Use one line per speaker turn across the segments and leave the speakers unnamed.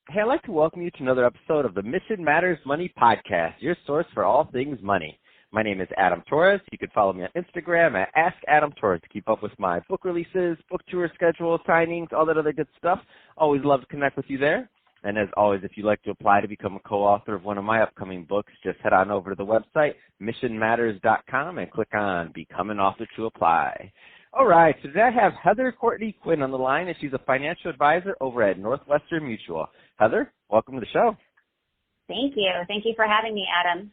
Hey, I'd like to welcome you to another episode of the Mission Matters Money Podcast, your source for all things money. My name is Adam Torres. You can follow me on Instagram at AskAdamTorres to keep up with my book releases, book tour schedule, signings, all that other good stuff. Always love to connect with you there. And as always, if you'd like to apply to become a co-author of one of my upcoming books, just head on over to the website, missionmatters.com, and click on Become an Author to apply. All right, so today I have Heather Courtney Quinn on the line, and she's a financial advisor over at Northwestern Mutual. Heather, welcome to the show.
Thank you. Thank you for having me, Adam.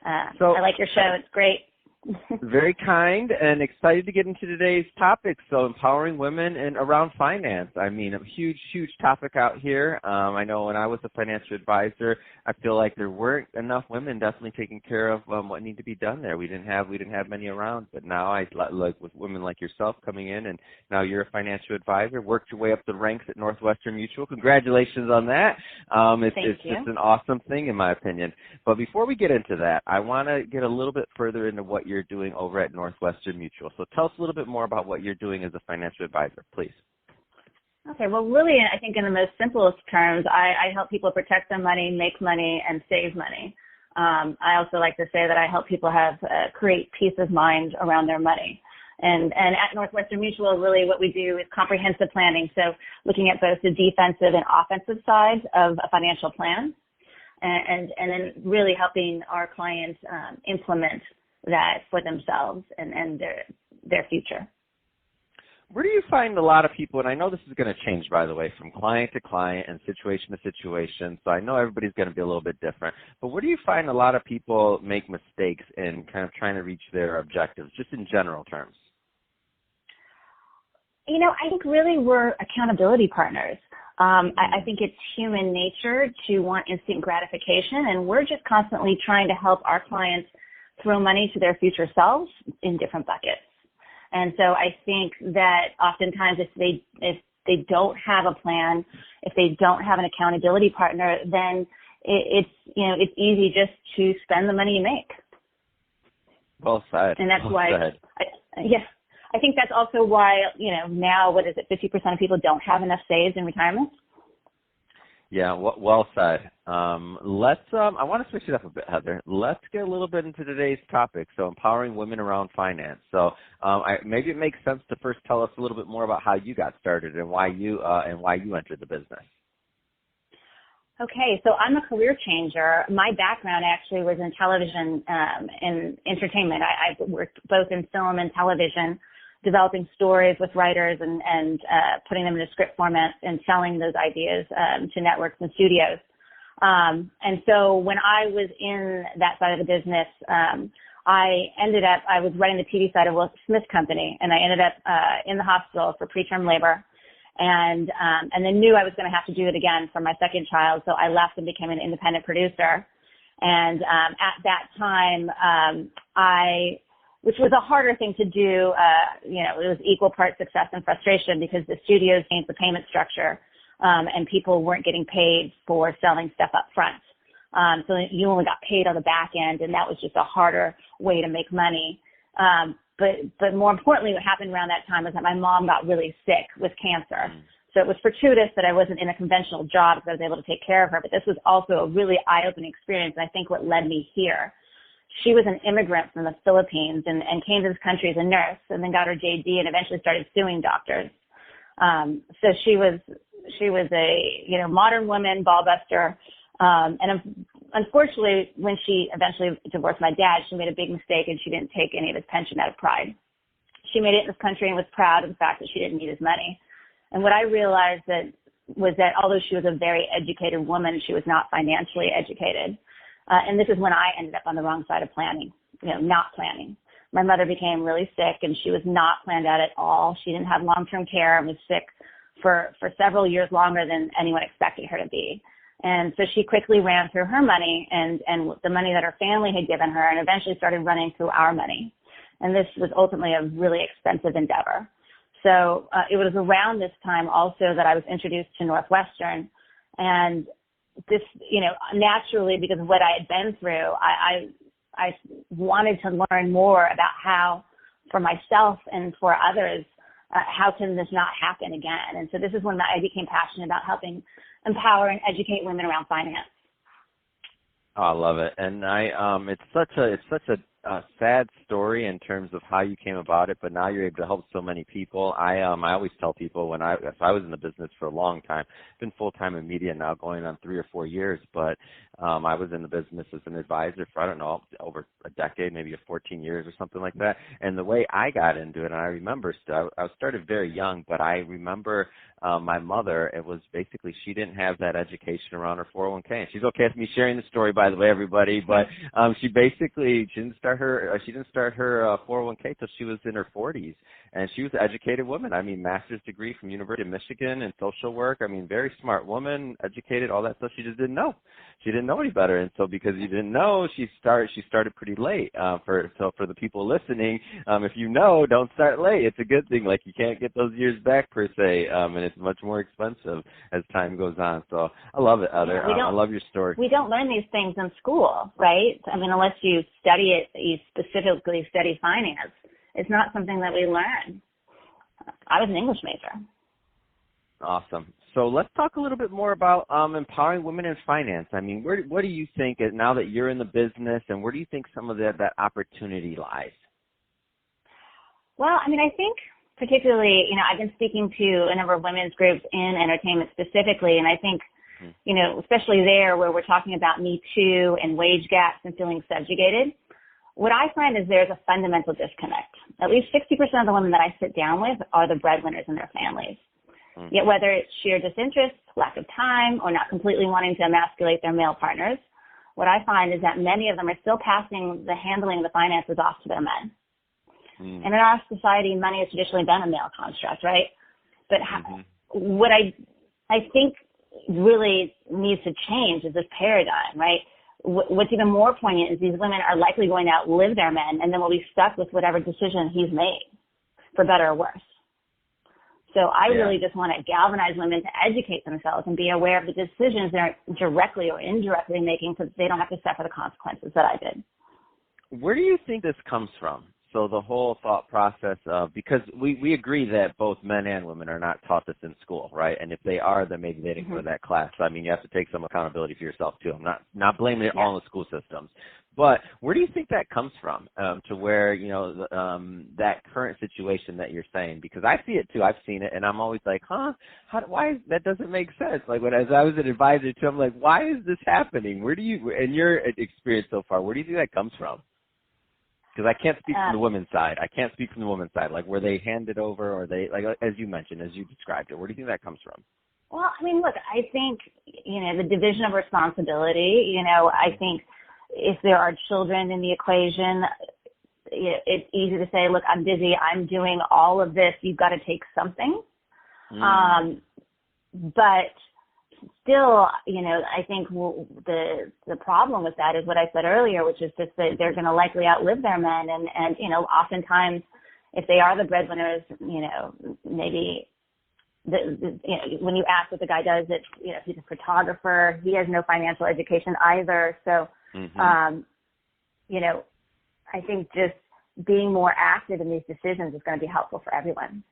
I like your show. It's great.
Very kind and excited to get into today's topic. So empowering women and around finance. I mean, a huge topic out here. I know when I was a financial advisor, I feel like there weren't enough women definitely taking care of what needed to be done there. We didn't have many around, but now I like with women like yourself coming in, and now you're a financial advisor, worked your way up the ranks at Northwestern Mutual. Congratulations on that. It's just an awesome thing in my opinion. But before we get into that, I want to get a little bit further into what you're doing over at Northwestern Mutual. So tell us a little bit more about what you're doing as a financial advisor, please.
Okay, well, really, I think in the most simplest terms, I help people protect their money, make money, and save money. I also like to say that I help people create peace of mind around their money. And at Northwestern Mutual, really what we do is comprehensive planning. So looking at both the defensive and offensive sides of a financial plan, and then really helping our clients implement that for themselves and their future.
Where do you find a lot of people, and I know this is going to change, by the way, from client to client and situation to situation, so I know everybody's going to be a little bit different, but where do you find a lot of people make mistakes in kind of trying to reach their objectives, just in general terms?
You know, I think really we're accountability partners. I think it's human nature to want instant gratification, and we're just constantly trying to help our clients throw money to their future selves in different buckets. And so I think that oftentimes if they don't have a plan, if they don't have an accountability partner, then it's easy just to spend the money you make.
Well said.
And that's I think that's also why, now, 50% of people don't have enough saved in retirement?
Yeah, well said. I want to switch it up a bit, Heather. Let's get a little bit into today's topic, so empowering women around finance. So maybe it makes sense to first tell us a little bit more about how you got started and why you entered the business.
Okay, so I'm a career changer. My background actually was in television and entertainment. I worked both in film and television, developing stories with writers and putting them into script formats and selling those ideas to networks and studios. And so when I was in that side of the business, I was running the TV side of Will Smith Company, and I ended up in the hospital for preterm labor, and then knew I was going to have to do it again for my second child, so I left and became an independent producer. And at that time, which was a harder thing to do, it was equal parts success and frustration because the studios changed the payment structure, and people weren't getting paid for selling stuff up front. So you only got paid on the back end, and that was just a harder way to make money. But more importantly, what happened around that time was that my mom got really sick with cancer. So it was fortuitous that I wasn't in a conventional job because I was able to take care of her, but this was also a really eye-opening experience, and I think what led me here. She was an immigrant from the Philippines and came to this country as a nurse and then got her JD and eventually started suing doctors. So she was a, modern woman, ball buster. And unfortunately, when she eventually divorced my dad, she made a big mistake and she didn't take any of his pension out of pride. She made it in this country and was proud of the fact that she didn't need his money. And what I realized was that although she was a very educated woman, she was not financially educated. And this is when I ended up on the wrong side of planning, not planning. My mother became really sick and she was not planned out at all. She didn't have long-term care and was sick for several years longer than anyone expected her to be. And so she quickly ran through her money and the money that her family had given her and eventually started running through our money. And this was ultimately a really expensive endeavor. So it was around this time also that I was introduced to Northwestern. And this, naturally, because of what I had been through, I wanted to learn more about how, for myself and for others, how can this not happen again? And so this is when I became passionate about helping empower and educate women around finance.
Oh, I love it, and it's such a sad story in terms of how you came about it, but now you're able to help so many people. I always tell people if I was in the business for a long time, been full time in media now going on 3 or 4 years, but I was in the business as an advisor for, I don't know, over a decade, maybe 14 years or something like that. And the way I got into it, and I remember, I started very young, but I remember my mother, it was basically she didn't have that education around her 401k. And she's okay with me sharing the story, by the way, everybody, but she didn't start her 401k till she was in her 40s. And she was an educated woman. I mean, master's degree from University of Michigan in social work. I mean, very smart woman, educated, all that stuff. She just didn't know. She didn't know any better. And so because you didn't know, she started pretty late. For the people listening, if you know, don't start late. It's a good thing. Like, you can't get those years back per se, and it's much more expensive as time goes on. So I love it, Heather. I love your story.
We don't learn these things in school, right? I mean, unless you study it, you specifically study finance. It's not something that we learn. I was an English major.
Awesome. So let's talk a little bit more about empowering women in finance. I mean, what do you think, now that you're in the business, and where do you think some of that opportunity lies?
Well, I mean, I think particularly, I've been speaking to a number of women's groups in entertainment specifically, and I think, especially there where we're talking about Me Too and wage gaps and feeling subjugated, what I find is there's a fundamental disconnect. At least 60% of the women that I sit down with are the breadwinners in their families. Yet whether it's sheer disinterest, lack of time, or not completely wanting to emasculate their male partners, what I find is that many of them are still passing the handling of the finances off to their men. And in our society, money has traditionally been a male construct, right? But what I think really needs to change is this paradigm, right? What's even more poignant is these women are likely going to outlive their men, and then will be stuck with whatever decision he's made, for better or worse. So I really just want to galvanize women to educate themselves and be aware of the decisions they're directly or indirectly making, so that they don't have to suffer the consequences that I did.
Where do you think this comes from? So the whole thought process of, because we agree that both men and women are not taught this in school, right? And if they are, then maybe they didn't go to that class. So, I mean, you have to take some accountability for yourself too. I'm not blaming it all on the school systems. But where do you think that comes from, to where, that current situation that you're saying? Because I see it too. I've seen it, and I'm always like, why that doesn't make sense? Like, as I was an advisor too, I'm like, why is this happening? Where do you, in your experience so far, where do you think that comes from? Because I can't speak from the women's side. Like, were they handed over, or they, like, as you mentioned, as you described it, where do you think that comes from?
Well, I mean, look, I think, the division of responsibility, I think if there are children in the equation, it's easy to say, look, I'm busy, I'm doing all of this, you've got to take something. But still, I think the problem with that is what I said earlier, which is just that they're going to likely outlive their men. And oftentimes, if they are the breadwinners, maybe when you ask what the guy does, he's a photographer. He has no financial education either. So, I think just being more active in these decisions is going to be helpful for everyone.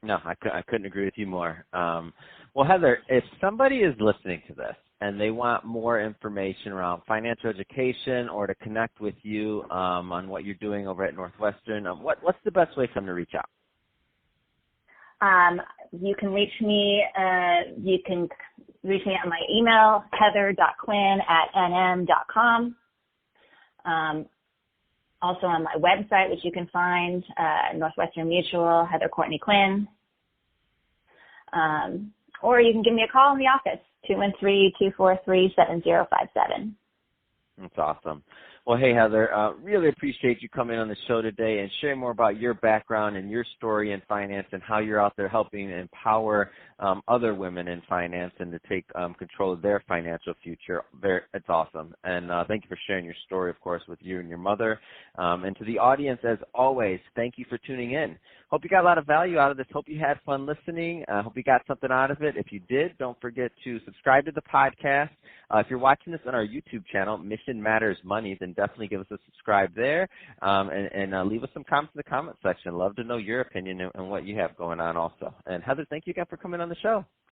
No, I couldn't agree with you more. Well, Heather, if somebody is listening to this and they want more information around financial education or to connect with you on what you're doing over at Northwestern, what's the best way for them to reach out?
You can reach me. You can reach me on my email, heather.quinn@nm.com. Also on my website, which you can find, Northwestern Mutual, Heather Courtney Quinn. Or you can give me a call in the office, 213-243-7057.
That's awesome. Well, hey, Heather, really appreciate you coming on the show today and sharing more about your background and your story in finance and how you're out there helping empower other women in finance and to take control of their financial future. It's awesome. And thank you for sharing your story, of course, with you and your mother. And to the audience, as always, thank you for tuning in. Hope you got a lot of value out of this. Hope you had fun listening. Hope you got something out of it. If you did, don't forget to subscribe to the podcast. If you're watching this on our YouTube channel, Mission Matters Money, then definitely give us a subscribe there and leave us some comments in the comment section. Love to know your opinion and what you have going on also. And Heather, thank you again for coming on the show.